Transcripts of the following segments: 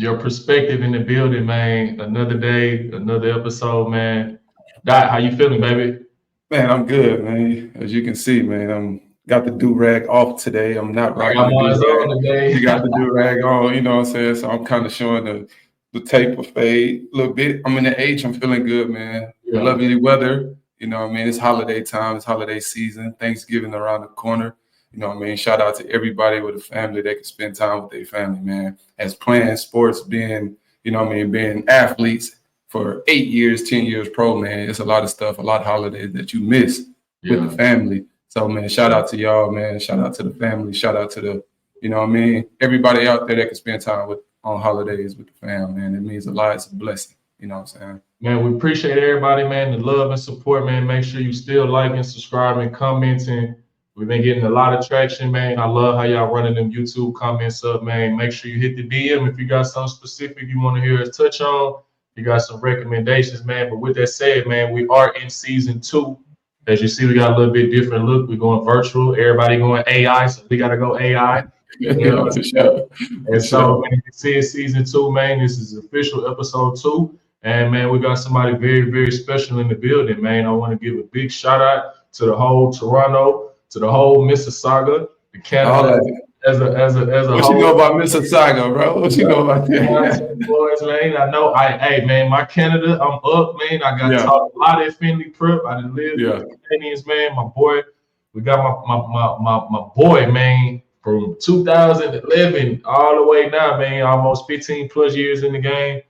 Your perspective in the building, man. Another day, another episode, man. Dot, how you feeling, baby? Man, I'm good, man. As you can see, man, I'm got the do-rag off today. I'm not I rocking got the mine do-rag. on today. You got the do-rag on, you know what I'm saying? So I'm kind of showing the taper fade a little bit. I'm in the H. I'm feeling good, man. The Yeah, lovely weather, you know what I mean? It's holiday time. It's holiday season. Thanksgiving around the corner. You know what I mean? Shout out to everybody with a family that can spend time with their family, man. As playing sports, being, you know what I mean, being athletes for 8 years, 10 years pro, man. It's a lot of stuff, a lot of holidays that you miss with the yeah, family. So, man, shout out to y'all, man. Shout out to the family. Shout out to the, you know what I mean, everybody out there that can spend time with on holidays with the fam, man. It means a lot. It's a blessing. You know what I'm saying? man. We appreciate everybody, man. The love and support, man. Make sure you still liking, subscribing, commenting. We've been getting a lot of traction, man. I love how y'all running them YouTube comments up, man. Make sure you hit the DM if you got something specific you want to hear us touch on. You got some recommendations, man. But with that said, man, we are in season 2. As you see, we got a little bit different look. We're going virtual. Everybody going AI, so we got to go AI. You Yeah, know, for sure. For and so, sure. man, you can see in season 2, man, this is official episode 2. And, man, we got somebody very, very special in the building, man. I want to give a big shout out to the whole Toronto, to the whole Mississauga, the All Canada of it. as a What you know whole. about Mississauga, bro? What you know about Shout out to that? the boys, man. I know, hey, man, my Canada, I'm up, man. I got Yeah, taught a lot at Finley Prep. I done lived with yeah. the Canadians, man. My boy, we got my boy, man, from 2011 all the way now, man. Almost 15 plus years in the game.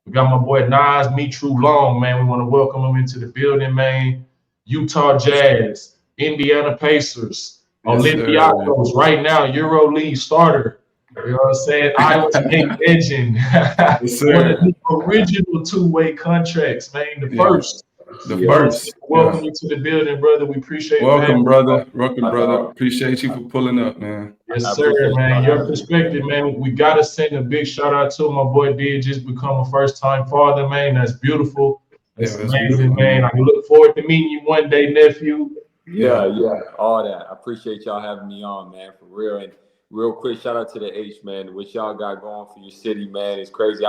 We got my boy Naz Mitrou-Long, man. We want to welcome him into the building, man. Utah Jazz, Indiana Pacers, Yes, sir. Olympiacos, right now, EuroLeague starter. You know what I'm saying? Iowa State legend. Yes, One of sir. the original two-way contracts, man. The Yeah, first. the You know what I'm saying? first. Welcome Yeah. you to the building, brother. We appreciate you having Welcome, brother. Welcome, I, brother. uh, Appreciate you for pulling up, man. Yes, I sir, appreciate man. y'all Your having me. perspective, man. We gotta send a big shout out to my boy did just become a first-time father, man. That's beautiful. Yeah, That's that's amazing, beautiful, man. man. I look forward to meeting you one day, nephew. Yeah, Yeah. yeah, all that. I appreciate y'all having me on, man, for real. And real quick, shout out to the H, man. What y'all got going for your city, man, is crazy.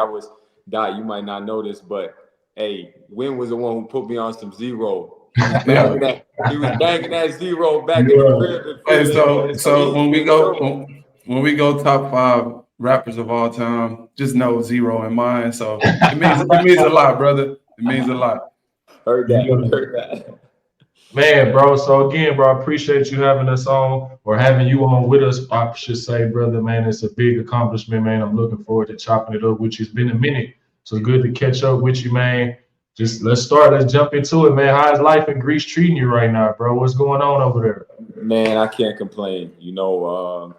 Dot, you might not know this, but hey, Win was the one who put me on some zero. Yeah. He was banging that zero back in the Yeah. crib in Hey, Philly, man. So so when we he go showed me. when we go top 5 rappers of all time, just know zero in mine. So it means a lot, brother. It means a lot. Heard that, Yeah. heard that. Man, bro. So again, bro, I appreciate you having us on or having you on with us. I should say, brother, man, it's a big accomplishment, man. I'm looking forward to chopping it up with you. It's been a minute. So good to catch up with you, man. Just let's start. Let's jump into it, man. How's life in Greece treating you right now, bro? What's going on over there? Man, I can't complain.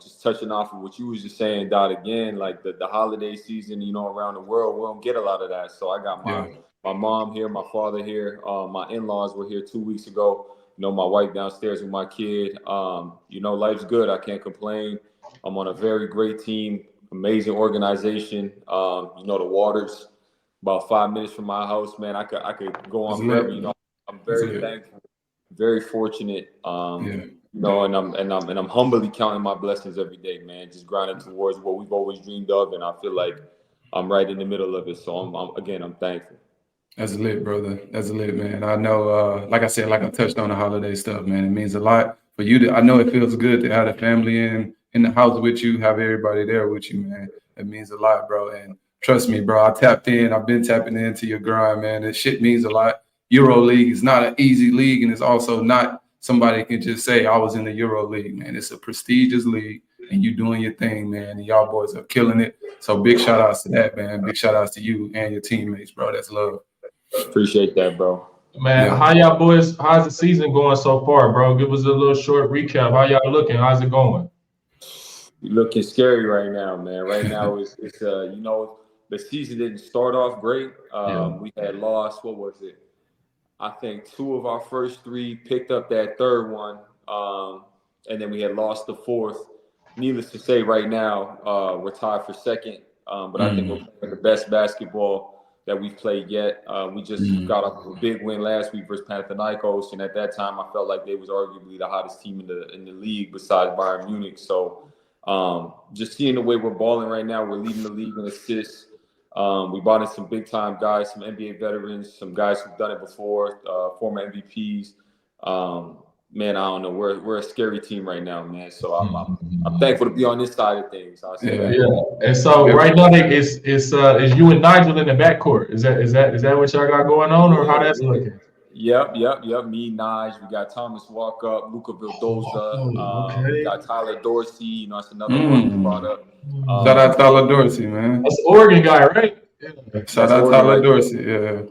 Just touching off of what you was just saying, Dot, again, like the holiday season, around the world, we don't get a lot of that. So I got Yeah. my mom here, my father here, my in-laws were here 2 weeks ago. My wife downstairs with my kid. Life's good. I can't complain. I'm on a very great team, amazing organization. The Waters, about 5 minutes from my house, man. I could go It's on forever. lit. I'm It's very lit. thankful, very fortunate. Yeah. And I'm humbly counting my blessings every day, man. Just grinding towards what we've always dreamed of, and I feel like I'm right in the middle of it. So I'm thankful. That's lit, brother. That's lit, man. I know, like I said, like I touched on the holiday stuff, man. It means a lot for you to. I know it feels good to have the family in the house with you, have everybody there with you, man. It means a lot, bro. And trust me, bro. I tapped in. I've been tapping into your grind, man. This shit means a lot. EuroLeague is not an easy league, and it's also not somebody can just say I was in the EuroLeague, man. It's a prestigious league, and you doing your thing, man. And y'all boys are killing it. So big shout outs to that, man. Big shout outs to you and your teammates, bro. That's love. Appreciate that, bro. Man, Yeah. how y'all boys, how's the season going so far, bro? Give us a little short recap. How y'all looking? How's it going? You're looking scary right now, man. Right now it's the season didn't start off great. Yeah. We had lost. What was it? I think two of our first three, picked up that third one, and then we had lost the fourth. Needless to say, right now we're tied for second, but I think we're Mm, playing the best basketball that we've played yet. We just mm. got off a big win last week versus Panathinaikos, and at that time I felt like they was arguably the hottest team in the league besides Bayern Munich. So Just seeing the way we're balling right now, we're leading the league in assists. We brought in some big time guys, some NBA veterans, some guys who've done it before, former MVPs. Man, I don't know. We're a scary team right now, man. So I'm thankful to be on this side of things. I'll say that. Yeah. And so right now is you and Nigel in the backcourt. Is that what y'all got going on, or how that's looking? Yep. Me, Naj. We got Thomas Walkup, Luca Vildoza. We got Tyler Dorsey. You know, that's another one we brought up. Shout out Tyler Dorsey, man. That's the Oregon guy, right? Yeah. Shout out Tyler Dorsey. Yeah.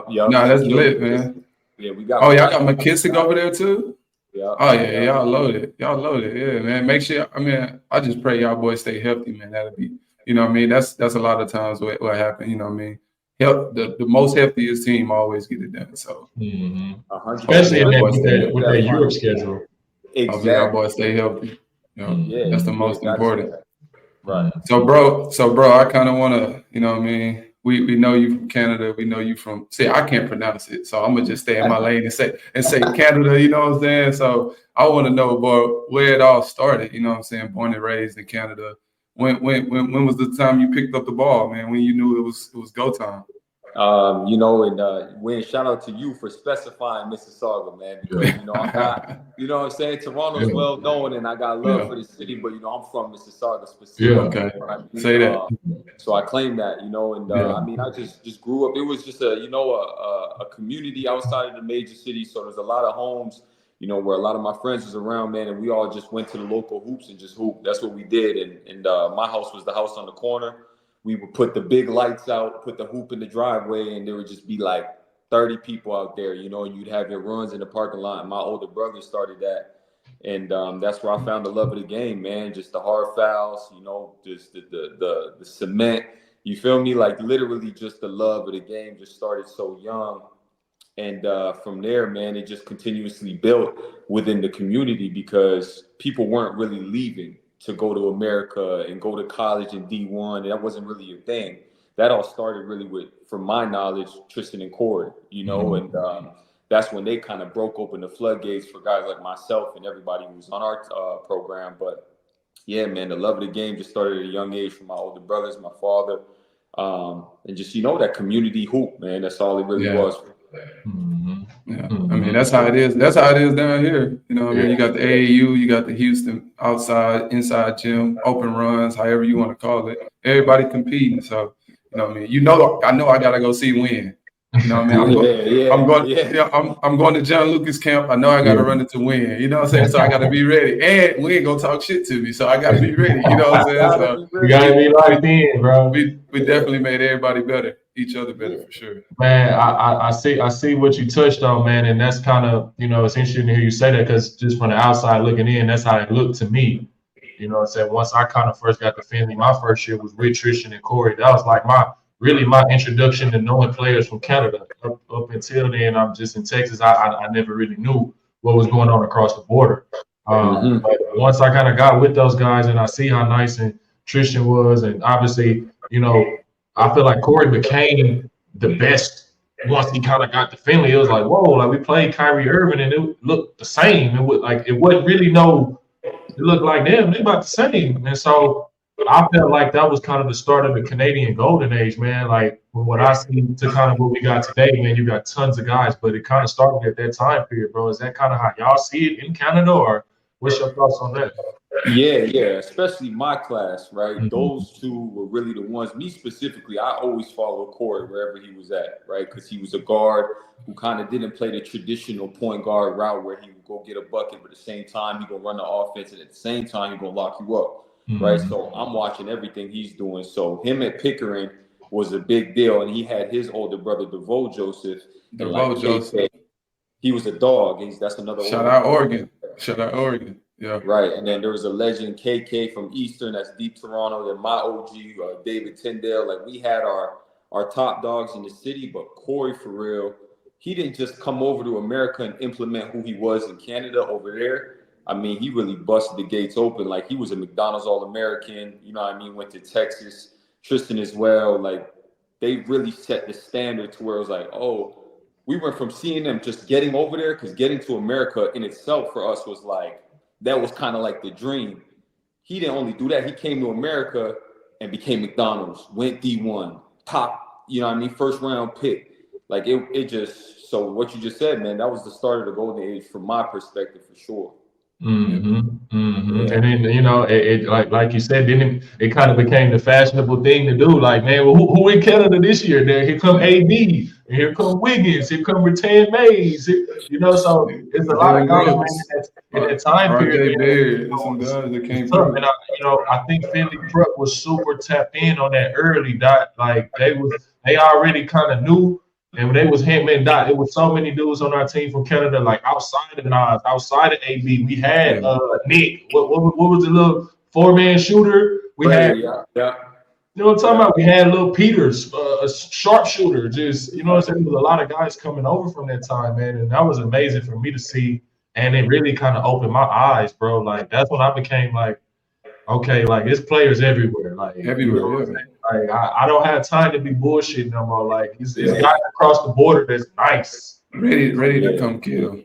Yep. Nah, that's lit, man. Yeah, we got. Oh, y'all got McKissick over there too. Yeah. Oh yeah, y'all loaded. Yeah, man. Make sure. I mean, I just pray y'all boys stay healthy, man. That'll be, you know what I mean. That's a lot of times what happens. You know what I mean. The most healthiest team always get it done. So, especially with that Europe schedule. Exactly. Y'all boys stay healthy. You know, that's the most important. Right. So, bro, I kind of want to, you know what I mean. We know you from Canada. We know you from. See, I can't pronounce it, so I'm gonna just stay in my lane and say Canada. You know what I'm saying? So I want to know, bro, where it all started. You know what I'm saying? Born and raised in Canada. When was the time you picked up the ball, man? When you knew it was go time? You know, and Wayne, shout out to you for specifying Mississauga, man, because you know I'm not, you know what I'm saying, Toronto's well known and I got love for the city, but you know I'm from Mississauga specifically. Okay. Say that. So I claim that, you know, and I mean I just grew up. It was just a community outside of the major cities, so there's a lot of homes, you know, where a lot of my friends was around, man, and we all just went to the local hoops and just hooped. That's what we did, and my house was the house on the corner. We would put the big lights out, put the hoop in the driveway, and there would just be like 30 people out there, you know, and you'd have your runs in the parking lot. And my older brother started that. And that's where I found the love of the game, man. Just the hard fouls, you know, just the cement. You feel me? Like literally just the love of the game just started so young. And from there, man, it just continuously built within the community because people weren't really leaving to go to America and go to college in D1. That wasn't really a thing. That all started really with, from my knowledge, Tristan and Corey, you know, and that's when they kind of broke open the floodgates for guys like myself and everybody who was on our program. But yeah, man, the love of the game just started at a young age from my older brothers, my father, and just, you know, that community hoop, man. That's all it really was. Yeah, I mean that's how it is. That's how it is down here. You know what I mean? You got the AAU, you got the Houston outside, inside gym, open runs, however you want to call it. Everybody competing. So, you know what I mean? You know, I gotta go see Win. You know what I mean? I'm going to John Lucas camp. I know I gotta run into Win. You know what I'm saying? So I gotta be ready. And Win gonna talk shit to me. So I gotta be ready. You know what I'm saying? So you gotta be locked in, bro. We definitely made everybody better. Each other better for sure. Man, I see what you touched on, man, and that's kind of, you know, it's interesting to hear you say that because just from the outside looking in, that's how it looked to me. You know what I'm saying? Once I kind of first got to Finley, my first year was with Tristan and Corey. That was like my introduction to knowing players from Canada. Up until then, I'm just in Texas. I never really knew what was going on across the border. But once I kind of got with those guys and I see how nice and Tristan was, and obviously, you know, I feel like Corey became the best once he kind of got to Finley. It was like, whoa, like we played Kyrie Irving and it looked the same. It wasn't really it looked like they about the same. And so I felt like that was kind of the start of the Canadian golden age, man. Like from what I see to kind of what we got today, man, you got tons of guys, but it kind of started at that time period, bro. Is that kind of how y'all see it in Canada, or what's your thoughts on that? Yeah, especially my class, right? Those two were really the ones. Me specifically, I always follow Corey wherever he was at, right? Because he was a guard who kind of didn't play the traditional point guard route where he would go get a bucket, but at the same time, he gonna run the offense, and at the same time, he gonna lock you up, right? So I'm watching everything he's doing. So him at Pickering was a big deal, and he had his older brother, DeVoe Joseph. He was a dog. That's another Shout out Oregon. Yeah. Right. And then there was a legend, KK from Eastern, that's deep Toronto. Then my OG, David Tyndale. Like we had our top dogs in the city, but Corey, for real, he didn't just come over to America and implement who he was in Canada over there. I mean, he really busted the gates open. Like he was a McDonald's All-American, you know what I mean? Went to Texas, Tristan as well. Like they really set the standard to where it was like, oh, we went from seeing them just getting over there, because getting to America in itself for us was like, that was kind of like the dream. he didn't only do that. He came to America and became McDonald's, went D1, top, you know what I mean, first round pick. Like it just, so what you just said, man, that was the start of the golden age from my perspective for sure. And then it like you said, then it kind of became the fashionable thing to do. Like, man, well, who in Canada this year? There, here come AD, and here come Wiggins, here come Rattan Mays. So it's a lot of guys, man, in that time period. And I think Philly Prep was super tapped in on that early dot. Like they already kind of knew. And when they was him and Dot, it was so many dudes on our team from Canada, like outside of Naz, outside of AB. We had Nick. What was the little 4-man shooter? We had, you know what I'm talking about? We had little Peters, a sharpshooter. Just, you know what I'm saying? There was a lot of guys coming over from that time, man. And that was amazing for me to see. And it really kind of opened my eyes, bro. Like, that's when I became like, okay, like it's players everywhere. Like everywhere, like I don't have time to be bullshitting no more. Like it's guys across the border that's nice. Ready to come kill.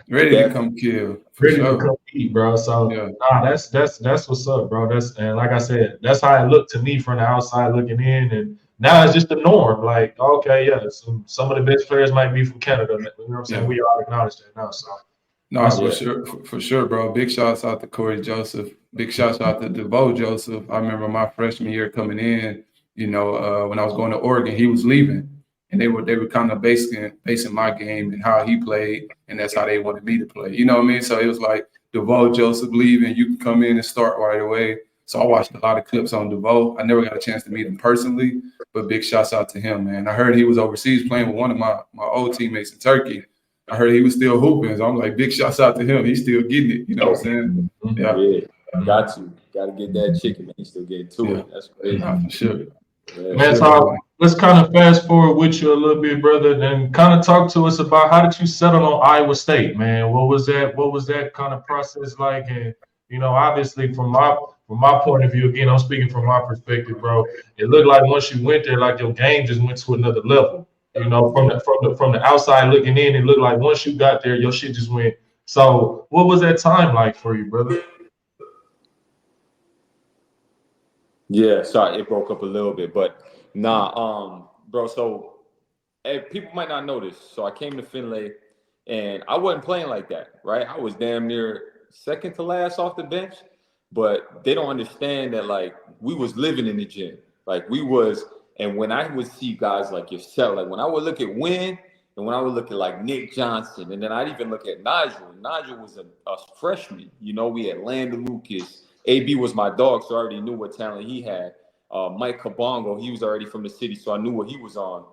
Ready to come kill. Ready to come eat, bro. So that's what's up, bro. And like I said, that's how it looked to me from the outside looking in. And now it's just the norm. Like, okay, yeah, some of the best players might be from Canada. You know what I'm saying? We all acknowledge that now. So no, for sure, bro. Big shouts out to Corey Joseph. Big shouts out to DeVoe Joseph. I remember my freshman year coming in, when I was going to Oregon, he was leaving. And they were kind of basing my game and how he played, and that's how they wanted me to play. You know what I mean? So it was like DeVoe Joseph leaving, you can come in and start right away. So I watched a lot of clips on DeVoe. I never got a chance to meet him personally, but big shouts out to him, man. I heard he was overseas playing with one of my old teammates in Turkey. I heard he was still hooping. So I'm like, big shouts out to him. He's still getting it. You know what I'm saying? Yeah. Got to get that chicken, man. He's still getting to it. That's crazy. For sure. Yeah, man, so let's kind of fast forward with you a little bit, brother, and kind of talk to us about how did you settle on Iowa State, man? What was that kind of process like? And obviously from my point of view, again, I'm speaking from my perspective, bro. It looked like once you went there, like your game just went to another level. From the outside looking in, it looked like once you got there, your shit just went. So what was that time like for you, brother? Yeah, sorry, it broke up a little bit, but bro, so people might not notice. So I came to Finlay and I wasn't playing like that, right? I was damn near second to last off the bench, but they don't understand that like we was living in the gym. Like we was, and when I would see guys like yourself, like when I would look at Wynn and when I would look at like Nick Johnson, and then I'd even look at Nigel. Nigel was a freshman. We had Landon Lucas. AB was my dog, so I already knew what talent he had. Mike Kabongo, he was already from the city, so I knew what he was on.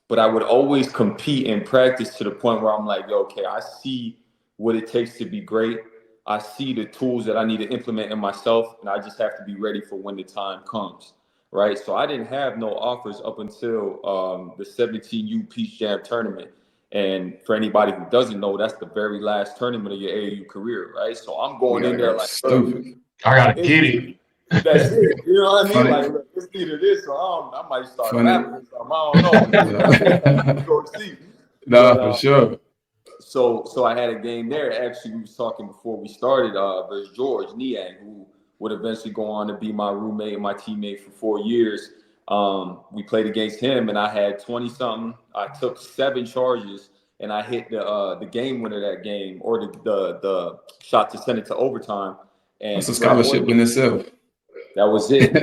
But I would always compete in practice to the point where I'm like, okay, I see what it takes to be great. I see the tools that I need to implement in myself, and I just have to be ready for when the time comes, right? So I didn't have no offers up until the 17U Peach Jam tournament. And for anybody who doesn't know, that's the very last tournament of your AAU career, right? So I'm going in there like, stupid. I gotta get it. That's it. You know what I mean? Like, look, it's either this or I might start rapping or something. I don't know. Go see. For sure. So I had a game there. Actually, we was talking before we started versus George Niang, who would eventually go on to be my roommate and my teammate for 4 years. We played against him, and I had 20-something. I took 7 charges, and I hit the game winner that game, or the shot to send it to overtime. And that's a scholarship in itself. That was it.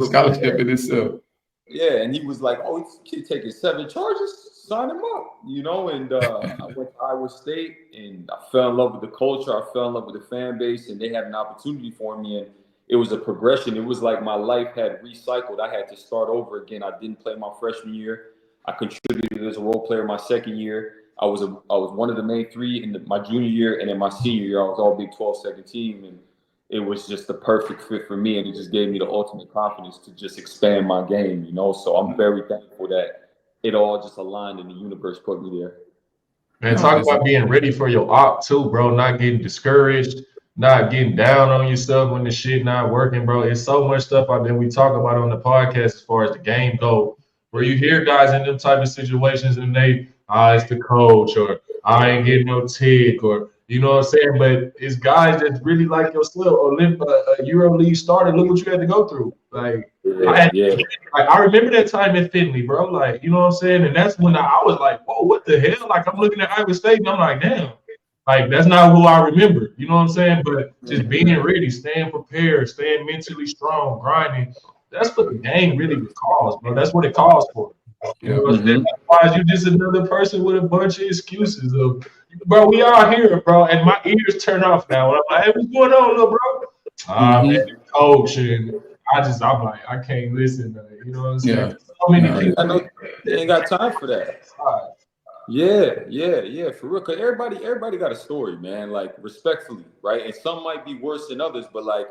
Scholarship in itself. Yeah, and he was like, "Oh, this kid taking 7 charges, sign him up." And I went to Iowa State, and I fell in love with the culture. I fell in love with the fan base, and they had an opportunity for me, and it was a progression. It was like my life had recycled. I had to start over again. I didn't play my freshman year. I contributed as a role player my second year. I was one of the main 3 in my junior year, and in my senior year, I was all Big 12 second team, and it was just the perfect fit for me, and it just gave me the ultimate confidence to just expand my game, So I'm very thankful that it all just aligned and the universe put me there. Man, talk about being ready for your op too, bro. Not getting discouraged, not getting down on yourself when the shit not working, bro. It's so much stuff out there we talk about on the podcast as far as the game go, where you hear guys in them type of situations and it's the coach, or I ain't getting no tick, or You know what I'm saying? But it's guys that really like yourself, EuroLeague started. Look what you had to go through. Like, I remember that time at Finley, bro. Like, you know what I'm saying? And that's when I was like, whoa, what the hell? Like, I'm looking at Iowa State and I'm like, damn. Like, that's not who I remember. You know what I'm saying? But just being ready, staying prepared, staying mentally strong, grinding. That's what the game really calls, bro. That's what it calls for. You know what I'm saying? Otherwise, you're just another person with a bunch of excuses of, bro, we all here, bro. And my ears turn off now. I'm like, hey, what's going on, little bro? Man, coach. And I'm like, I can't listen to it. You know what I'm saying? So many people. I know they ain't got time for that. Yeah, for real. Cause everybody got a story, man. Like, respectfully, right? And some might be worse than others, but like,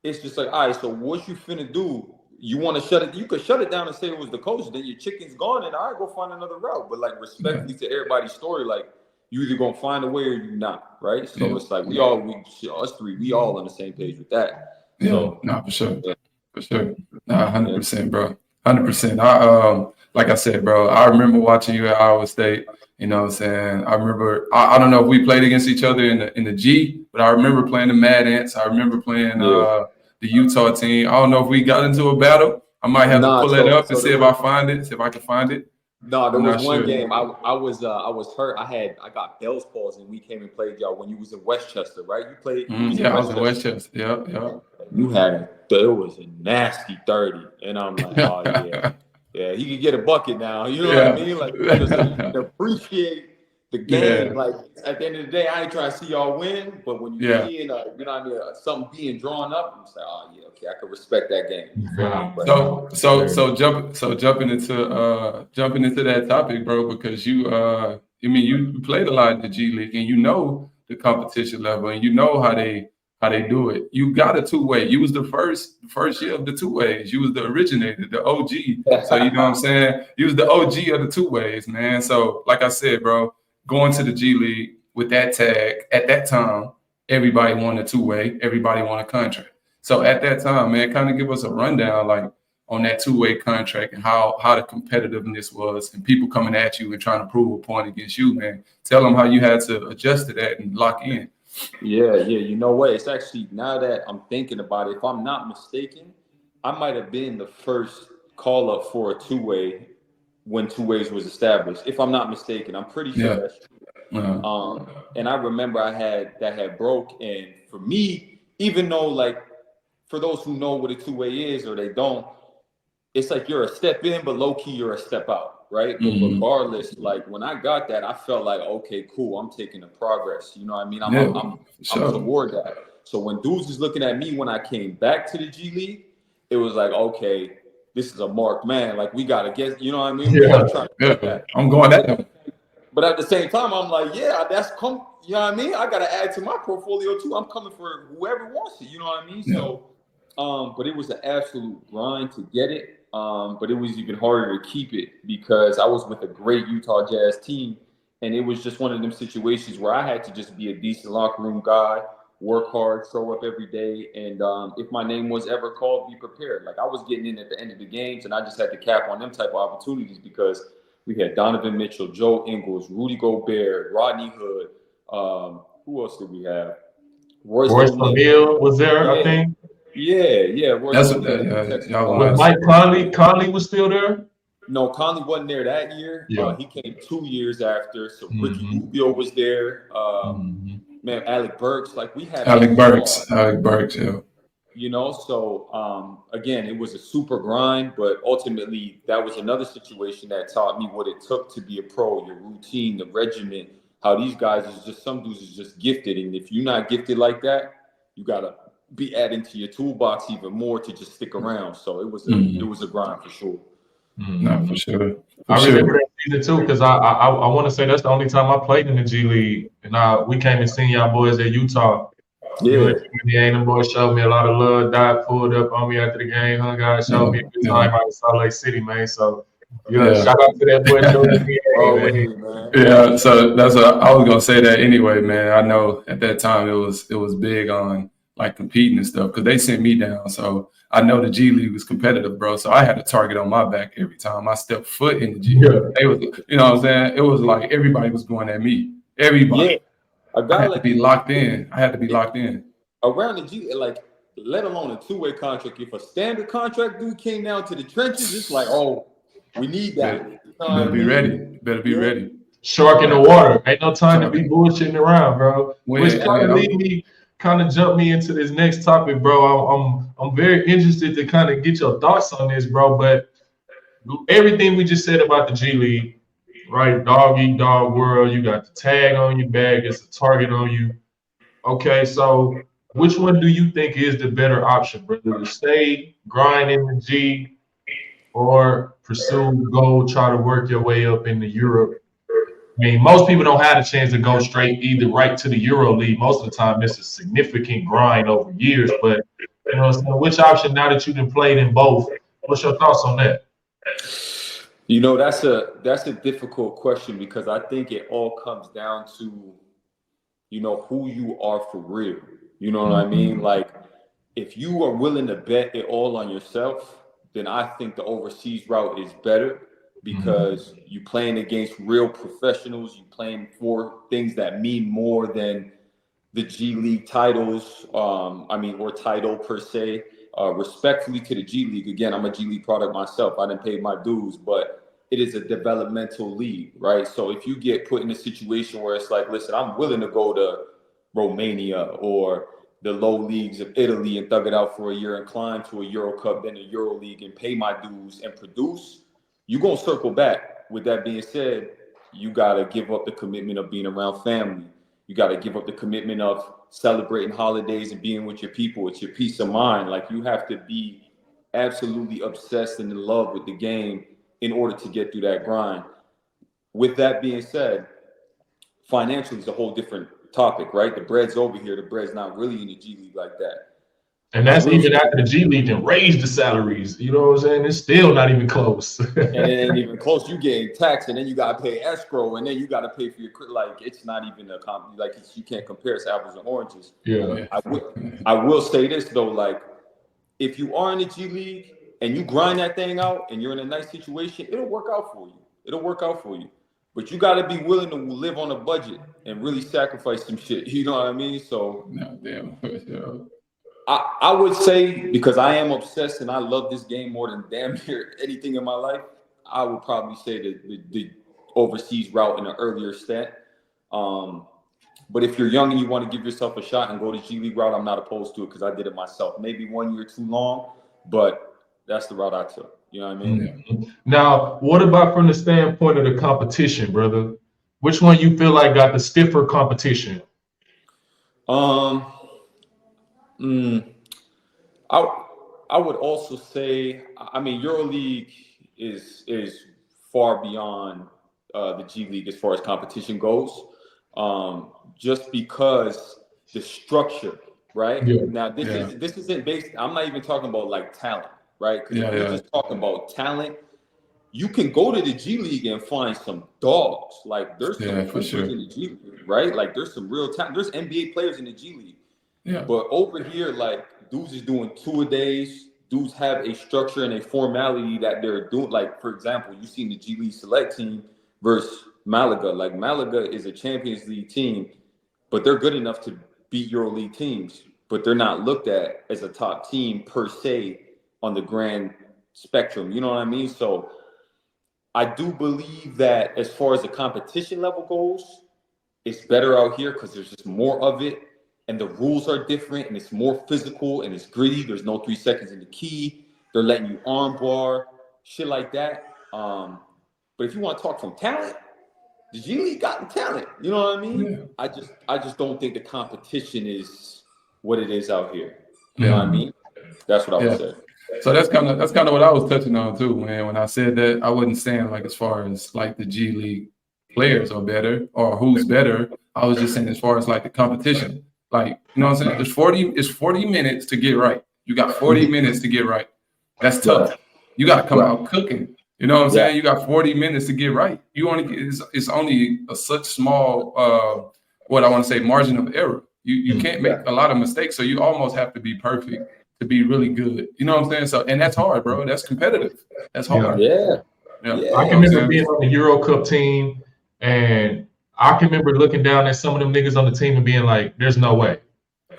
it's just like, all right, so what you finna do? You want to shut it? You could shut it down and say it was the coach. Then your chicken's gone, and all right, go find another route. But like, respectfully to everybody's story, like, you either gonna find a way or you not, right? So it's like us three, we all on the same page with that. So, no, for sure, for sure. No, 100%, bro, 100%. Like I said, bro, I remember watching you at Iowa State. You know what I'm saying? I remember. I don't know if we played against each other in the G, but I remember playing the Mad Ants. I remember playing the Utah team. I don't know if we got into a battle. I might have to pull it up and see if I find it. See if I can find it. No, there was one game. I was hurt. I got Bell's palsy, and we came and played y'all when you was in Westchester, right? You played. I was in Westchester. Yeah. You had it was a nasty 30, and I'm like, oh yeah. Yeah, he could get a bucket now. You know what I mean? Like, just appreciate the game. Like, at the end of the day, I ain't trying to see y'all win, but when you see, you know what I mean, something being drawn up, you say, oh yeah, okay, I can respect that game. Jumping into that topic, bro, because you played a lot in the G League, and you know the competition level, and you know how they do it. You got a two-way. You was the first year of the two-ways. You was the originator, the OG. So you know what I'm saying? You was the OG of the two-ways, man. So like I said, bro, going to the G League with that tag, at that time, everybody wanted a two-way. Everybody wanted a contract. So at that time, man, kind of give us a rundown, like, on that two-way contract and how the competitiveness was and people coming at you and trying to prove a point against you, man. Tell them how you had to adjust to that and lock in. Yeah. You know what? It's actually, now that I'm thinking about it, if I'm not mistaken, I might have been the first call up for a two-way when two ways was established. If I'm not mistaken, I'm pretty sure that's true. And I remember that had broke. And for me, even though, like, for those who know what a two-way is or they don't, it's like you're a step in, but low-key you're a step out, right? But regardless, like, when I got that, I felt like, okay, cool, I'm taking the progress. You know what I mean? I'm toward that. So when dudes is looking at me when I came back to the G League, it was like, okay, this is a marked man. Like, we got to get, you know what I mean? I'm going at him. But at the same time, I'm like, you know what I mean? I got to add to my portfolio too. I'm coming for whoever wants it. You know what I mean? So, but it was an absolute grind to get it. But it was even harder to keep it because I was with a great Utah Jazz team, and it was just one of them situations where I had to just be a decent locker room guy, work hard, show up every day, and if my name was ever called, be prepared. Like, I was getting in at the end of the games, and I just had to cap on them type of opportunities because we had Donovan Mitchell, Joe Ingles, Rudy Gobert, Rodney Hood. Who else did we have? Royce O'Neal was there, I think. Yeah. Was Mike Conley was still there? No, Conley wasn't there that year. He came 2 years after. So Ricky Rubio was there. Man, Alec Burks. Like, we had Alec Burks, yeah. You know, so again, it was a super grind, but ultimately that was another situation that taught me what it took to be a pro, your routine, the regiment, how these guys is just, some dudes is just gifted. And if you're not gifted like that, you gotta be adding to your toolbox even more to just stick around. So it was a grind for sure. No, for sure. I remember that season too, because I want to say that's the only time I played in the G League, and we came and seen y'all boys at Utah. Yeah, them boys showed me a lot of love. Dive pulled up on me after the game. Hung out, showed me a good time out in Salt Lake City, man. So shout out to that boy. So that's what I was gonna say. That anyway, man. I know at that time it was big on, like, competing and stuff, because they sent me down. So I know the G League was competitive, bro. So I had a target on my back every time I stepped foot in the G League. They was, you know what I'm saying? It was like everybody was going at me. Everybody. A guy I had like to be locked in. I had to be locked in. around the G, like, let alone a two-way contract. If a standard contract dude came down to the trenches, it's like, oh, we need that. You know what I Better be mean? ready. Better be ready. Shark in the water. Ain't no time to be bullshitting around, bro. Which kind of jump me into this next topic, bro. I'm very interested to kind of get your thoughts on this, bro. But everything we just said about the G League, right? Dog eat dog world. You got the tag on your back. It's a target on you. Okay, so which one do you think is the better option, brother? To stay, grind in the G, or pursue goal, try to work your way up into Europe? I mean, most people don't have a chance to go straight either right to the EuroLeague. Most of the time, it's a significant grind over years. But you know, so which option now that you've been played in both? What's your thoughts on that? You know, that's a difficult question because I think it all comes down to, you know, who you are for real. You know what I mean? Like, if you are willing to bet it all on yourself, then I think the overseas route is better because you playing against real professionals. You playing for things that mean more than the G League titles. Or title per se. Respectfully to the G League, again, I'm a G League product myself. I didn't pay my dues, but it is a developmental league, right? So if you get put in a situation where it's like, listen, I'm willing to go to Romania or the low leagues of Italy and thug it out for a year and climb to a Euro Cup, then a EuroLeague and pay my dues and produce, you're going to circle back. With that being said, you got to give up the commitment of being around family. You got to give up the commitment of celebrating holidays and being with your people. It's your peace of mind. Like, you have to be absolutely obsessed and in love with the game in order to get through that grind. With that being said, financially is a whole different topic, right? The bread's over here. The bread's not really in the G League like that. And that's even after the G League and raised the salaries. You know what I'm saying? It's still not even close. And it ain't even close. You getting taxed, and then you got to pay escrow, and then you got to pay for your, like, it's not even you can't compare. It's apples and oranges. Yeah. I will say this though, like, if you are in the G League and you grind that thing out and you're in a nice situation, it'll work out for you. It'll work out for you. But you got to be willing to live on a budget and really sacrifice some shit. You know what I mean? So, no, damn. Yeah. I would say, because I am obsessed and I love this game more than damn near anything in my life, I would probably say the overseas route in an earlier stat. But if you're young and you want to give yourself a shot and go the G League route, I'm not opposed to it because I did it myself. Maybe 1 year too long, but that's the route I took. You know what I mean? Now, what about from the standpoint of the competition, brother? Which one you feel like got the stiffer competition? I would also say, EuroLeague is far beyond the G League as far as competition goes, just because the structure, right? Yeah. Now, this isn't based. I'm not even talking about like talent, right? Because if you're just talking about talent, you can go to the G League and find some dogs. Like, there's some in the G League, right? Like, there's some real talent. There's NBA players in the G League. Yeah. But over here, like, dudes is doing 2-a-days. Dudes have a structure and a formality that they're doing. Like, for example, you seen the G League select team versus Malaga. Like, Malaga is a Champions League team, but they're good enough to beat EuroLeague teams. But they're not looked at as a top team per se on the grand spectrum. You know what I mean? So I do believe that as far as the competition level goes, it's better out here because there's just more of it. And the rules are different, and it's more physical, and it's gritty. There's no 3 seconds in the key. They're letting you arm bar, shit like that. But if you want to talk from talent, the G League got the talent. You know what I mean? Yeah. I just don't think the competition is what it is out here. You know what I mean? That's what I would say. So that's kind of what I was touching on too, man. When I said that, I wasn't saying like as far as like the G League players are better or who's better. I was just saying as far as like the competition. Like, you know what I'm saying? It's 40 minutes to get right. You got 40 minutes to get right. That's tough. You got to come out cooking. You know what I'm saying? You got 40 minutes to get right. It's only such small, margin of error. You can't make a lot of mistakes. So you almost have to be perfect to be really good. You know what I'm saying? So, and that's hard, bro. That's competitive. That's hard. Yeah. I can remember being on the Euro Cup team, and I can remember looking down at some of them niggas on the team and being like, "There's no way."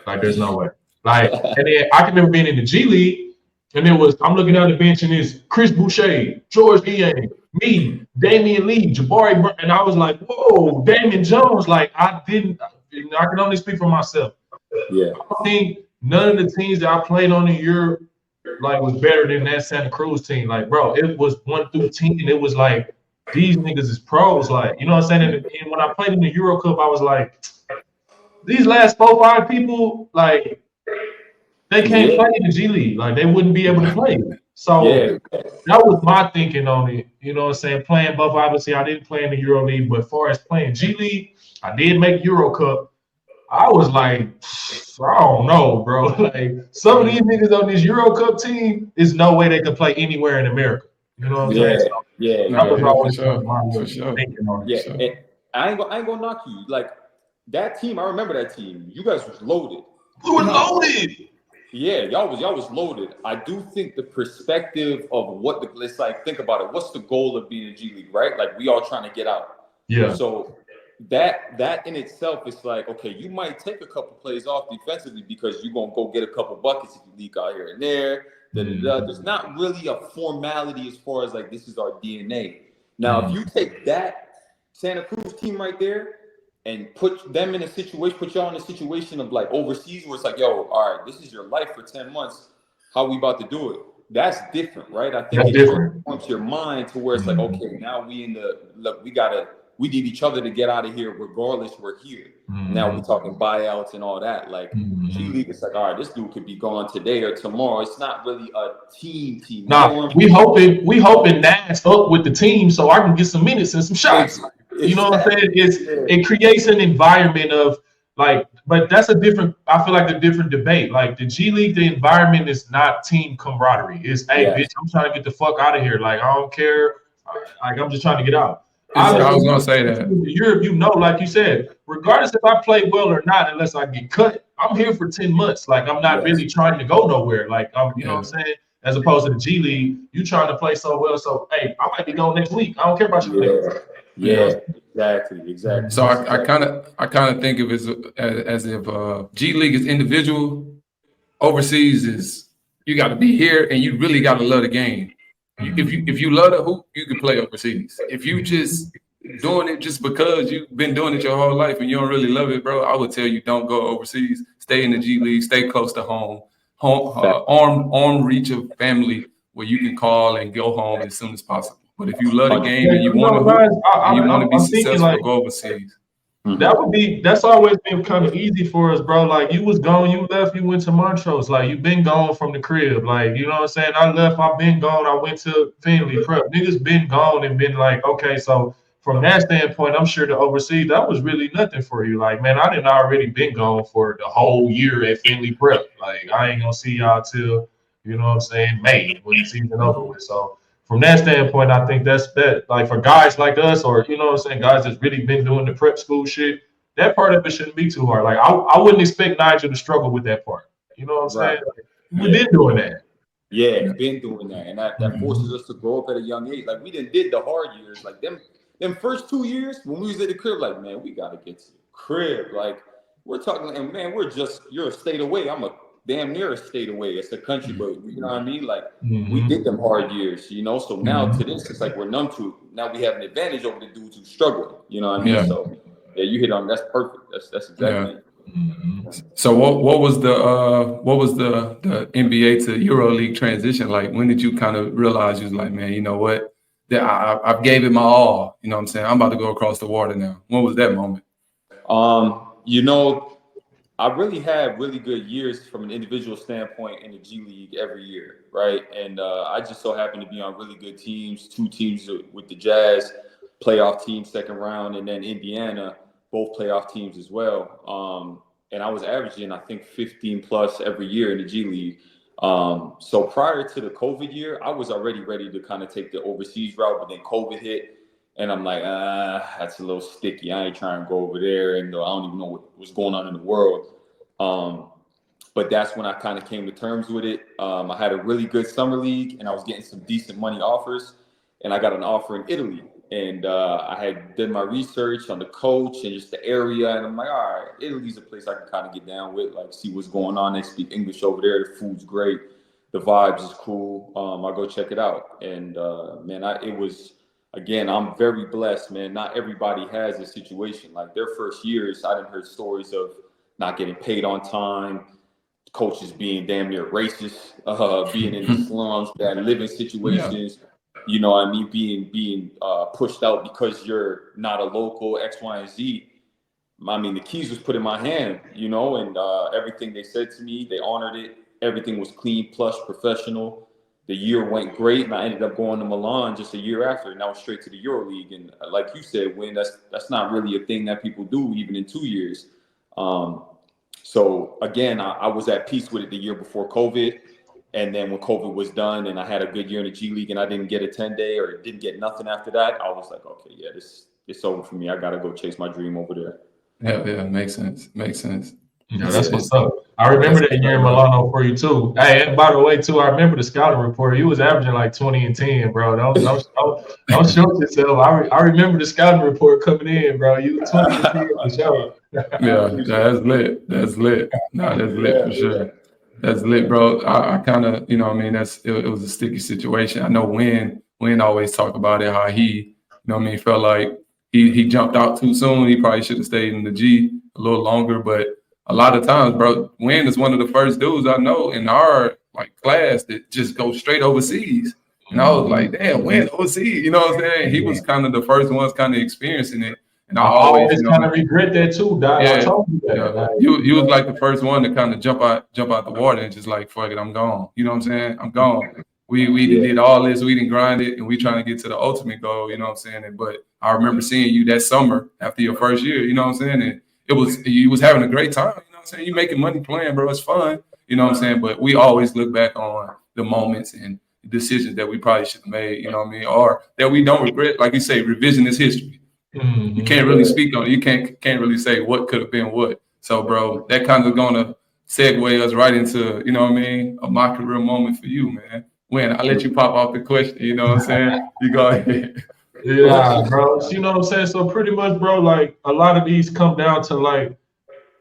Like, there's no way. Like, and then I can remember being in the G League, and I'm looking down the bench, and it's Chris Boucher, George Niang, me, Damian Lee, Jabari Brown, and I was like, whoa, Damon Jones. Like, I can only speak for myself. Yeah. I think none of the teams that I played on in Europe was better than that Santa Cruz team. Like, bro, it was 1 through 10. It was like, these niggas is pros. Like, you know what I'm saying? And when I played in the Euro Cup, I was like, these last 4-5 people, like, they can't play in the G League. Like, they wouldn't be able to play. So that was my thinking on it. You know what I'm saying? Playing both, obviously, I didn't play in the EuroLeague, but as far as playing G League, I did make Euro Cup. I was like, I don't know, bro. Like, some of these niggas on this Euro Cup team, is no way they could play anywhere in America. You know what I'm saying? So that was always my thinking on it. Yeah, and I ain't gonna knock you. Like, that team, I remember that team. You guys was loaded. We were loaded. Yeah, y'all was loaded. I do think the perspective of what it's like, think about it. What's the goal of being a G League, right? Like, we all trying to get out. Yeah. So that in itself is like, okay, you might take a couple plays off defensively because you're gonna go get a couple buckets if you leak out here and there. There's not really a formality as far as like, this is our DNA. Now, if you take that Santa Cruz team right there and put them in a situation, put y'all in a situation of like overseas where it's like, yo, all right, this is your life for 10 months. How we about to do it? That's different, right? I think it transforms your mind to where it's like, okay, now we need each other to get out of here regardless we're here. Now we're talking buyouts and all that. Like, G League, it's like, all right, this dude could be gone today or tomorrow. It's not really a team. Nah, we hoping Naz up with the team so I can get some minutes and some shots. You know what I'm saying? It creates an environment of like, but that's I feel like a different debate. Like, the G League, the environment is not team camaraderie. It's, hey, bitch, I'm trying to get the fuck out of here. Like, I don't care. Like, I'm just trying to get out. I was gonna say that. In Europe, like you said, regardless if I play well or not, unless I get cut, I'm here for 10 months. Like, I'm not really trying to go nowhere. Like, you know what I'm saying? As opposed to the G League, you trying to play so well. So, hey, I might be going next week. I don't care about you. Yeah, exactly. So I kind of think of it as if G League is individual, overseas is you got to be here and you really got to love the game. If you love the hoop, you can play overseas. If you just doing it just because you've been doing it your whole life and you don't really love it, bro, I would tell you don't go overseas. Stay in the G League. Stay close to home. Arm reach of family where you can call and go home as soon as possible. But if you love the game and you want to be successful, like, go overseas. That's always been kind of easy for us, bro. Like, you was gone, you left, you went to Montrose. Like, you been gone from the crib. Like, you know what I'm saying? I left, I've been gone, I went to Finley Prep. Niggas been gone and been like, okay, so from that standpoint, I'm sure the overseas, that was really nothing for you. Like, man, I didn't already been gone for the whole year at Finley Prep. Like, I ain't gonna see y'all till, you know what I'm saying, May when the season over with. So from that standpoint, I think that's that. Like, for guys like us, or, you know what I'm saying, guys that's really been doing the prep school shit, that part of it shouldn't be too hard. Like, I wouldn't expect Nigel to struggle with that part. You know what I'm saying? Like, we've been doing that. Yeah, been doing that, and that forces us to grow up at a young age. Like, we did the hard years. Like, them first 2 years when we was at the crib, like, man, we gotta get to the crib. Like, we're talking, and man, you're a state away. I'm a damn near a state away. It's a country, but you know what I mean? Like, we did them hard years, you know? So now to this, it's like we're numb to it. Now we have an advantage over the dudes who struggle, you know what I mean? So yeah, you hit on, that's perfect. That's exactly it. So what was the NBA to EuroLeague transition like? When did you kind of realize you was like, man, you know what? That I gave it my all. You know what I'm saying? I'm about to go across the water now. What was that moment? You know, I really had really good years from an individual standpoint in the G League every year, right? And I just so happened to be on really good teams, 2 teams with the Jazz, playoff team, second round, and then Indiana, both playoff teams as well. And I was averaging, I think, 15 plus every year in the G League. So prior to the COVID year, I was already ready to kind of take the overseas route, but then COVID hit. And I'm like, that's a little sticky. I ain't trying to go over there. And I don't even know what's going on in the world. But that's when I kind of came to terms with it. I had a really good summer league and I was getting some decent money offers. And I got an offer in Italy. And I had done my research on the coach and just the area. And I'm like, all right, Italy's a place I can kind of get down with, like see what's going on. They speak English over there. The food's great. The vibes is cool. I'll go check it out. And man, it was, again, I'm very blessed, man. Not everybody has this situation. Like their first years, I done heard stories of not getting paid on time, coaches being damn near racist, being in the slums, bad living situations. Yeah. You know what I mean? Being pushed out because you're not a local, X, Y, and Z. I mean, the keys was put in my hand, you know, and everything they said to me, they honored it. Everything was clean, plush, professional. The year went great, and I ended up going to Milan just a year after, and I was straight to the EuroLeague. And like you said, Win, that's not really a thing that people do even in 2 years. So again, I was at peace with it the year before COVID. And then when COVID was done and I had a good year in the G League and I didn't get a 10-day or didn't get nothing after that, I was like, okay, yeah, it's over for me. I got to go chase my dream over there. Yeah, makes sense. Yeah, that's what's up. I remember that year in Milano for you too. Hey, and by the way, too, I remember the scouting report. You was averaging like 20 and 10, bro. Don't show yourself. I remember the scouting report coming in, bro. You 20 and 10 for sure. Yeah, that's lit. That's lit. No, that's lit for sure. That's lit, bro. I kind of, you know what I mean, it was a sticky situation. I know Win always talk about it, how he, you know what I mean, felt like he jumped out too soon. He probably should have stayed in the G a little longer. But a lot of times, bro, Win is one of the first dudes I know in our like class that just goes straight overseas. And I was like, damn, Win overseas, you know what I'm saying? He was kind of the first ones kind of experiencing it. And I always you know, kind of regret that too, Doc. Yeah, I told you that. Yeah. Like, you was like the first one to kind of jump out the water and just like, fuck it, I'm gone. You know what I'm saying? I'm gone. We did all this, we didn't grind it, and we trying to get to the ultimate goal, you know what I'm saying? But I remember seeing you that summer after your first year, you know what I'm saying? And you was having a great time, you know what I'm saying? You making money playing, bro, it's fun, you know what I'm saying? But we always look back on the moments and decisions that we probably should have made, you know what I mean? Or that we don't regret, like you say, revisionist history. Mm-hmm. You can't really speak on it. You can't really say what could have been what. So, bro, that kind of gonna segue us right into, you know what I mean, a my career moment for you, man. When I let you pop off the question, you know what I'm saying? You go ahead. Yeah, bro. You know what I'm saying? So pretty much, bro, like a lot of these come down to like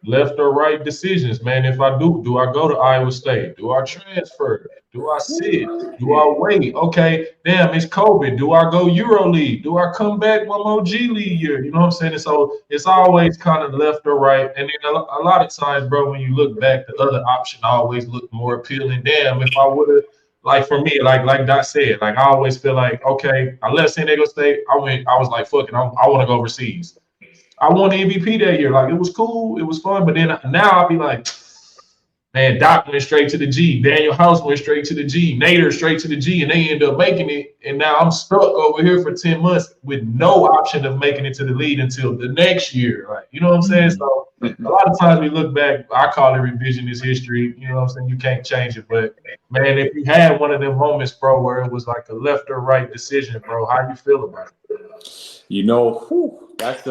left or right decisions, man. If I do I go to Iowa State? Do I transfer? Do I sit? Do I wait? Okay, damn, it's COVID. Do I go EuroLeague? Do I come back one more G League year? You know what I'm saying? And so it's always kind of left or right. And then a lot of times, bro, when you look back, the other option always looked more appealing. Damn, if I would have, like for me, like Doc said, like I always feel like, okay, I left San Diego State. I was like, fuck it, I want to go overseas. I won the MVP that year. Like, it was cool. It was fun. But then now I'll be like, man, Doc went straight to the G. Daniel House went straight to the G. Nader straight to the G. And they end up making it. And now I'm stuck over here for 10 months with no option of making it to the lead until the next year. Like, you know what I'm saying? So a lot of times we look back, I call it revisionist history. You know what I'm saying? You can't change it. But, man, if you had one of them moments, bro, where it was like a left or right decision, bro, how you feel about it? You know, that's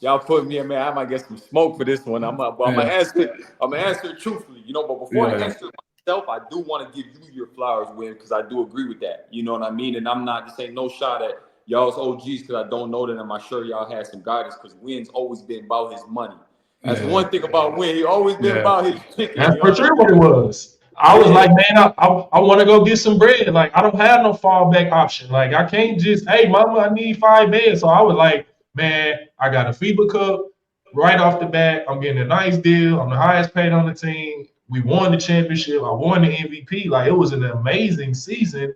y'all put me in, man. I might get some smoke for this one. I'm gonna answer it truthfully, you know. But before I answer myself, I do want to give you your flowers, Win, because I do agree with that. You know what I mean? And I'm not just saying no shot at y'all's OGs because I don't know them. I'm sure y'all had some guidance because Win's always been about his money. That's one thing about Win. He always been about his chicken. That's for sure what it was. I was like, man, I want to go get some bread. Like, I don't have no fallback option. Like, I can't just, hey, mama, I need 5 bands. So I was like, man, I got a FIBA Cup right off the bat. I'm getting a nice deal. I'm the highest paid on the team. We won the championship. I won the MVP. Like, it was an amazing season.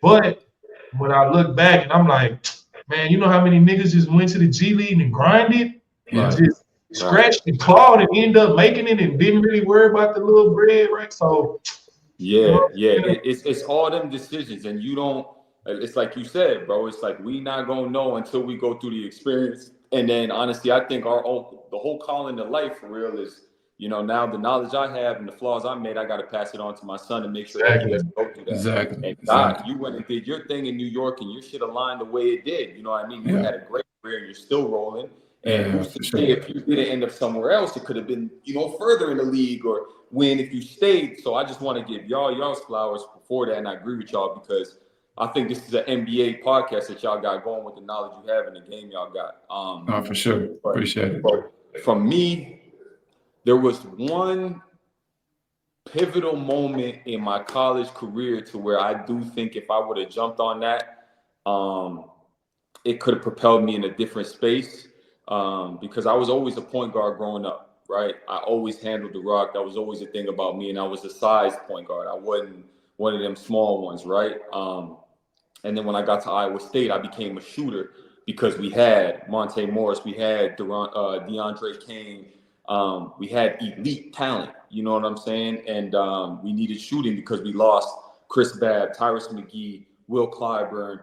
But when I look back and I'm like, man, you know how many niggas just went to the G League and grinded and just scratched and clawed and ended up making it and didn't really worry about the little bread, right? So it's all them decisions, and you don't. It's like you said, bro. It's like we not gonna know until we go through the experience. And then honestly, I think the whole calling to life for real is, you know, now the knowledge I have and the flaws I made, I got to pass it on to my son and make sure that he doesn't go through that. Exactly. And God, you went and did your thing in New York, and your shit aligned the way it did. You know what I mean? You had a great career, and you're still rolling. And who's to say if you didn't end up somewhere else, it could have been, you know, further in the league or win if you stayed. So I just want to give y'all's flowers before that, and I agree with y'all because I think this is an NBA podcast that y'all got going with the knowledge you have in the game y'all got. For sure. Appreciate it. But from me, there was one pivotal moment in my college career to where I do think if I would have jumped on that, it could have propelled me in a different space, because I was always a point guard growing up, right? I always handled the rock. That was always a thing about me, and I was a size point guard. I wasn't one of them small ones, right? And then when I got to Iowa State, I became a shooter because we had Monte Morris, we had DeAndre Kane, we had elite talent, you know what I'm saying? And we needed shooting because we lost Chris Babb, Tyrese McGee, Will Clyburn,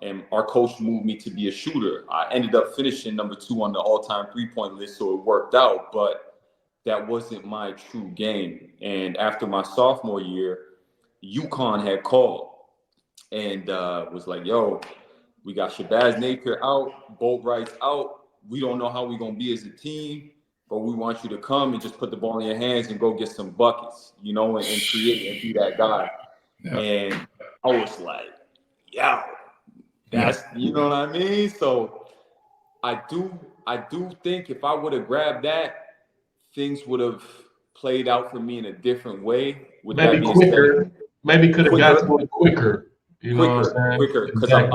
and our coach moved me to be a shooter. I ended up finishing number 2 on the all-time three-point list, so it worked out, but that wasn't my true game. And after my sophomore year, UConn had called and was like, yo, we got Shabazz Napier out, Bolt Wright's out. We don't know how we're going to be as a team, but we want you to come and just put the ball in your hands and go get some buckets, you know, and create and be that guy. Yeah. And I was like, yeah, that's, you know what I mean? So I do think if I would have grabbed that, things would have played out for me in a different way. With maybe that being quicker, said, maybe could have got to it quicker. You know what I'm saying? Quicker, because exactly.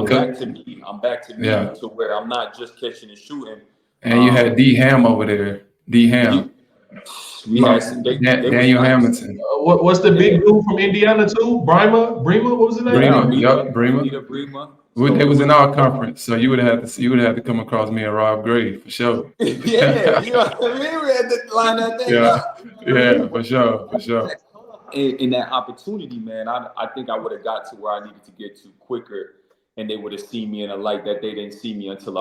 I'm back to me to where I'm not just catching and shooting. And you had D Ham over there. D Ham. We had some, Daniel Hamilton. What's the big dude from Indiana too? Brima? What was his name? Brima. They was in our conference, so you would have to come across me and Rob Gray for sure. Yeah, you know what I mean? We had to line that thing up. Yeah, for sure. In that opportunity, man, I think I would have got to where I needed to get to quicker, and they would have seen me in a light that they didn't see me until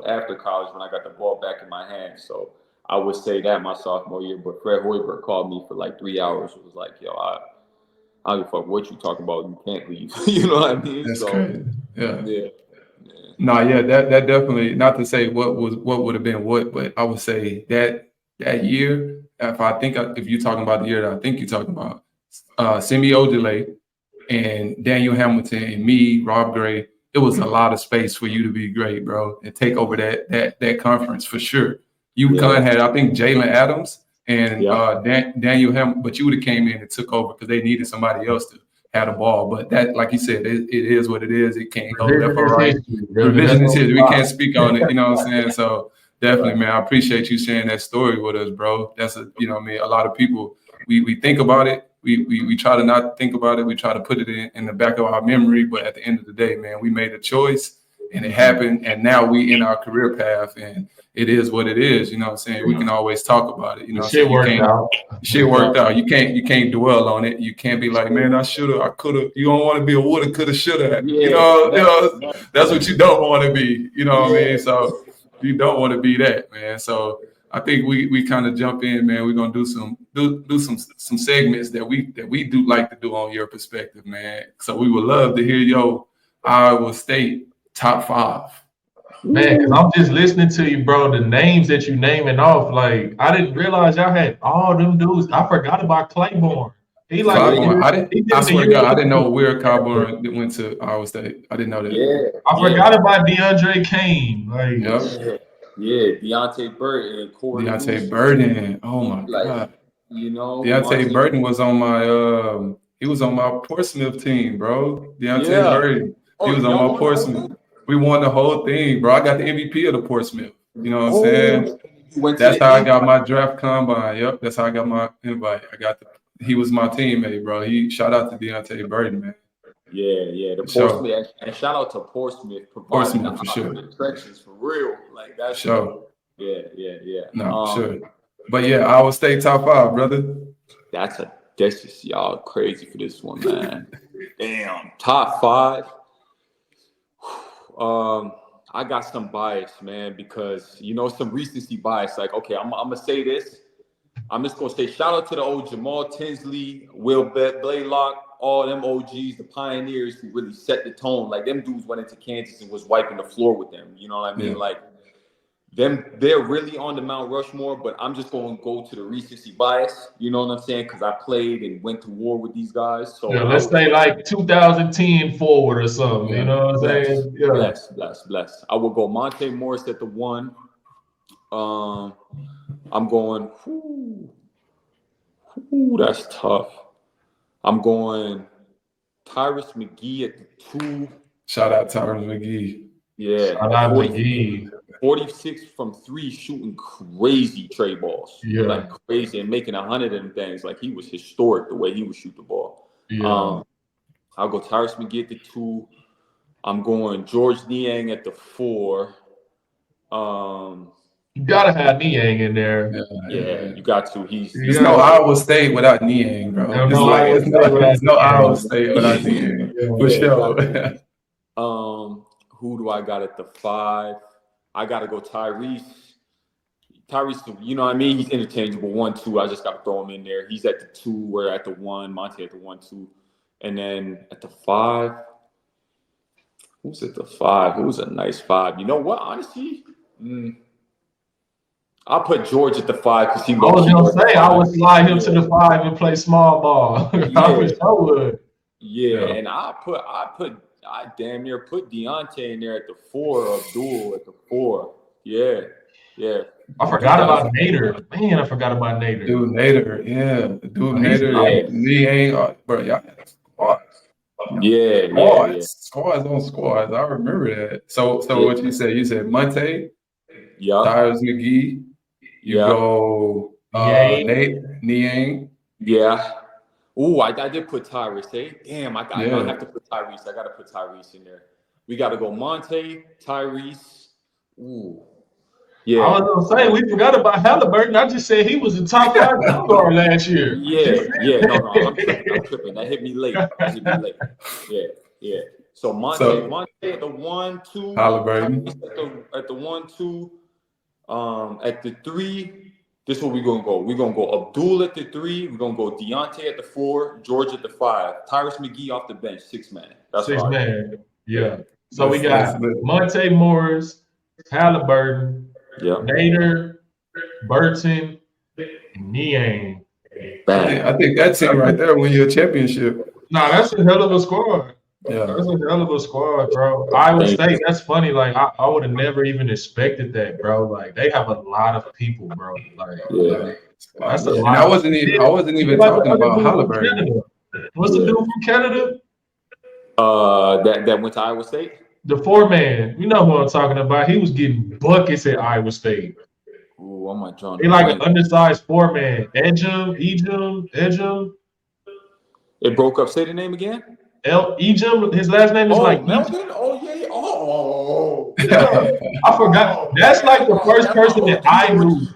after college when I got the ball back in my hands. So I would say that my sophomore year, but Fred Hoiberg called me for like 3 hours. It was like, yo, I don't give a fuck what you talking about. You can't leave. You know what I mean? That's crazy. Yeah. No, that definitely, not to say what would have been what, but I would say that year, if you're talking about the year that I think you're talking about, Semi Ojeleye and Daniel Hamilton and me, Rob Gray, it was a lot of space for you to be great, bro, and take over that conference for sure. UConn had, I think, Jalen Adams and Daniel Hamilton, but you would have came in and took over because they needed somebody else to have the ball. But that, like you said, it is what it is. It can't go left or right. Revisionist history. We can't speak on it. You know what I'm saying? So definitely, man, I appreciate you sharing that story with us, bro. That's a lot of people, we think about it. We try to not think about it. We try to put it in the back of our memory. But at the end of the day, man, we made a choice and it happened. And now we in our career path and it is what it is. You know what I'm saying? We can always talk about it. You know what I'm saying? Shit worked out. You can't dwell on it. You can't be like, man, I shoulda, I coulda. You don't want to be a woulda, coulda, shoulda. That's what you don't want to be. You know what I mean? So you don't want to be that, man. So I think we kind of jump in, man. We're gonna do some segments that we do like to do on Your Perspective, man. So we would love to hear your Iowa State top 5. Man, because I'm just listening to you, bro. The names that you naming off, like I didn't realize y'all had all them dudes. I forgot about Claiborne. I swear to God, I didn't know where Claiborne went to Iowa State. I didn't know that. Yeah, I forgot about DeAndre Kane. Deontay Burton and Corey. Deontay Burton. Oh my God. You know, Deontay Burton was on my he was on my Portsmouth team, bro. Deontay Burton. He was on my Portsmouth. We won the whole thing, bro. I got the MVP of the Portsmouth. You know what I'm saying? That's how I got my draft combine. Yep, that's how I got my invite. He was my teammate, bro. Shout out to Deontay Burton, man. Yeah. The Portsmouth and shout out to Portsmouth providing the for sure. attractions for real. Like that's sure. Yeah. No, for sure. But yeah, Iowa State top 5, brother. That's just y'all crazy for this one, man. Damn. Top 5. I got some bias, man, because some recency bias. Like, okay, I'm gonna say this. I'm just gonna say shout out to the old Jamal Tinsley, Will Blaylock, all them OGs, the pioneers who really set the tone. Like them dudes went into Kansas and was wiping the floor with them. You know what I mean? Yeah. Like they're really on the Mount Rushmore, but I'm just going to go to the recency bias. You know what I'm saying? Because I played and went to war with these guys. So yeah, let's say like 2010 forward or something. Yeah. You know what I'm saying? Yeah. Bless. I will go Monte Morris at the 1. I'm going. That's tough. I'm going Tyrus McGee at the 2. Shout out Tyrus McGee. Yeah. Shout out McGee. 46 from 3, shooting crazy tray balls. Yeah. Like crazy, and making 100 of them things. Like he was historic the way he would shoot the ball. Yeah. I'll go Tyrus McGee at the 2. I'm going George Niang at the 4. You gotta have Niang in there. Yeah, you got to. There's no Iowa State without Niang, bro. There's no Iowa State without Niang. For sure. Who do I got at the 5? I got to go Tyrese. Tyrese, you know what I mean? He's interchangeable. 1, 2. I just got to throw him in there. He's at the 2. We're at the 1. Monte at the 1, 2. And then at the 5, who's at the 5? Who's a nice 5? You know what? Honestly, I'll put George at the 5 because he. I was gonna say I would slide him to the 5 and play small ball. I would. Yeah, and I damn near put Deontay in there at the 4, Abdul at the 4. Yeah. I forgot about Nader. Man, I forgot about Nader. Dude, Nader, yeah. Dude, Nader, Niang, bro, y'all had squads. Yeah. Squads on squads. I remember that. So what you said? You said Monte, Tyrus McGee. You go Niang. Yeah. Ooh, I did put Tyrese. Damn, I have to put Tyrese. I got to put Tyrese in there. We got to go Monte, Tyrese. Ooh. Yeah. I was gonna say we forgot about Halliburton. I just said he was the top 5 scorer last year. Yeah. No, I'm tripping. That hit me late. Yeah. So Monte at the 1, 2. Halliburton at the 1, 2. At the 3. This is what we're gonna go. We're gonna go Abdul at the 3. We're gonna go Deontay at the 4. George at the 5. Tyrus McGee off the bench, 6 man. That's 6 man. Yeah. So we got Monte Morris, Halliburton. Yeah. Nader, Burton, Niang. I think that team right there win you a championship. Nah, that's a hell of a squad. Yeah. That's a hell of a squad, bro. Iowa State, that's funny. Like, I would have never even expected that, bro. Like, they have a lot of people, bro. Like, that's a lot. And I wasn't even talking about Halliburton. What's the dude from Canada? That went to Iowa State? The 4-man. You know who I'm talking about. He was getting buckets at Iowa State. Ooh, I'm not trying. He like an undersized 4-man. Ejim. It broke up. Say the name again. Ejim. His last name is Melvin. Oh yeah. Oh. I forgot. That's like the first person that I knew.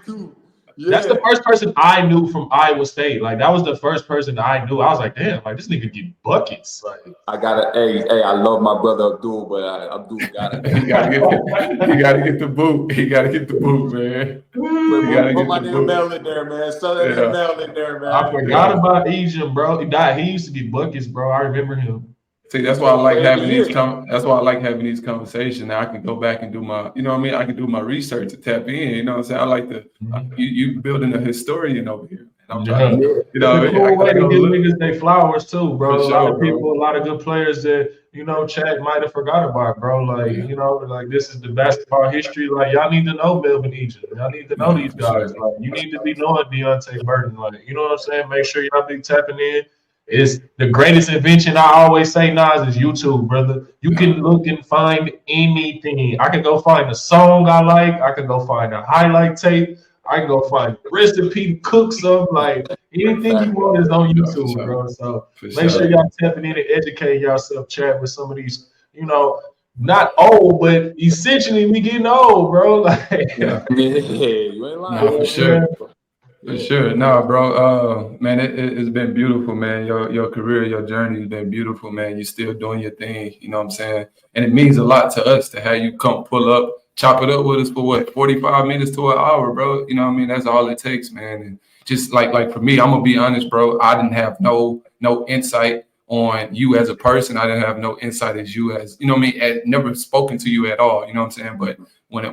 Yeah. That's the first person I knew from Iowa State. Like, that was the first person I knew. I was like, damn, like, this nigga get buckets. Like, I gotta, hey, I love my brother Abdul, but Abdul gotta he gotta get the boot. He gotta get the boot, man. Put my name Mel in there, man. So that Mel in there, man. I forgot about Ejim, bro. He died. He used to get buckets, bro. I remember him. See, that's why I like having these. That's why I like having these conversations. Now I can go back and do my, you know what I mean. I can do my research to tap in. You know what I'm saying. I like to. You building a historian over here. And I'm trying to, you know. It's a cool way to give niggas their flowers too, bro. For a lot sure, of people, a lot of good players that Chad might have forgot about, bro. Like like this is the basketball history. Like, y'all need to know Melvin Egypt. Y'all need to know these guys. Like, you need to be knowing Deontay Burton. Like, you know what I'm saying. Make sure y'all be tapping in. It's the greatest invention. I always say, Naz, is YouTube, brother. You can look and find anything. I can go find a song I like. I can go find a highlight tape. I can go find a recipe, cook some. Like, anything you want is on YouTube, bro. So make sure y'all tapping in and educate yourself, chat with some of these, not old, but essentially we getting old, bro. Like, you ain't lying. For sure. For sure. No, bro. Man, it's been beautiful, man. Your career, your journey has been beautiful, man. You're still doing your thing, you know what I'm saying? And it means a lot to us to have you come pull up, chop it up with us for what, 45 minutes to an hour, bro. You know what I mean? That's all it takes, man. And just like for me, I'm gonna be honest, bro. I didn't have no insight on you as a person. I didn't have no insight as you as, you know what I mean? I never spoken to you at all, you know what I'm saying? But when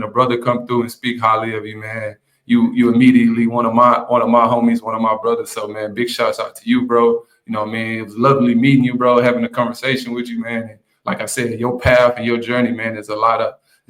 a brother come through and speak highly of you, man, you immediately one of my homies, one of my brothers. So man, big shouts out to you, bro. You know, man, it was lovely meeting you, bro, having a conversation with you, man. And like I said, your path and your journey, man, it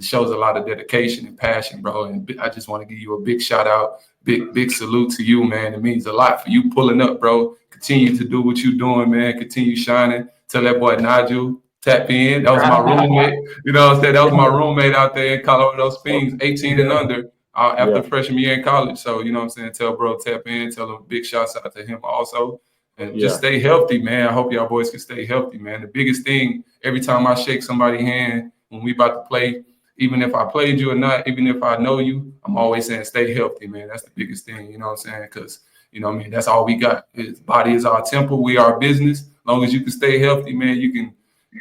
shows a lot of dedication and passion, bro. And I just want to give you a big shout out, big salute to you, man. It means a lot for you pulling up, bro. Continue to do what you're doing, man. Continue shining. Tell that boy Nigel, tap in. That was my roommate. You know what I'm saying? That was my roommate out there in Colorado Springs, 18 and under, after freshman year in college. So, you know what I'm saying? Tell bro, tap in. Tell him big shouts out to him also. And just stay healthy, man. I hope y'all boys can stay healthy, man. The biggest thing, every time I shake somebody's hand when we about to play, even if I played you or not, even if I know you, I'm always saying stay healthy, man. That's the biggest thing, you know what I'm saying? Because, you know what I mean, that's all we got. His body is our temple. We are business. As long as you can stay healthy, man, you can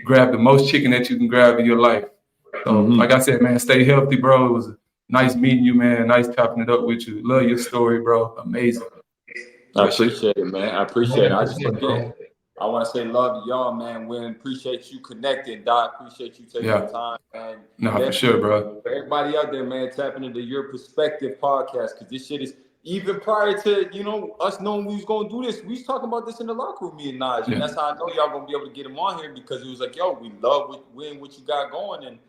grab the most chicken that you can grab in your life. So, like I said, man, stay healthy, bro. It was nice meeting you, man. Nice chopping it up with you. Love your story, bro. Amazing. I appreciate it, man. I appreciate it. I just again, I want to say love to y'all, man. We appreciate you connecting, Doc. Appreciate you taking the time, man. No, for sure, bro. For everybody out there, man, tapping into your perspective podcast, because this shit is even prior to, you know, us knowing we was gonna do this. We was talking about this in the locker room, me and Naz, and that's how I know y'all gonna be able to get him on here, because it was like, yo, we love what you got going, and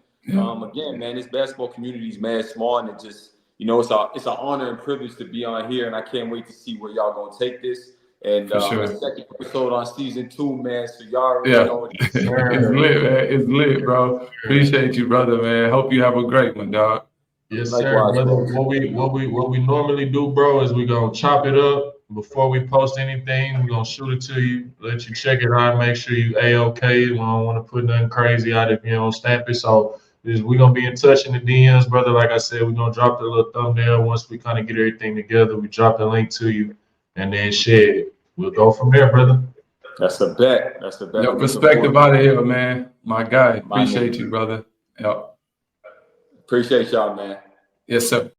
again, man, this basketball community is mad small, and it just, you know, it's an honor and privilege to be on here, and I can't wait to see where y'all gonna take this. And the second episode on season 2, man. So y'all already know it's lit, man. It's lit, bro. Appreciate you, brother, man. Hope you have a great one, dog. Yes, sir, brother. What we normally do, bro, is we gonna chop it up before we post anything. We're gonna shoot it to you, let you check it out, make sure you A-OK. We don't want to put nothing crazy out if you don't stamp it. So we're gonna be in touch in the DMs, brother. Like I said, we're gonna drop the little thumbnail once we kind of get everything together. We drop the link to you, and then shit, we'll go from there, brother. That's a bet. That's a bet. Your perspective out of here, man. My guy. Appreciate you, brother. Yep. Appreciate y'all, man. Yes, sir.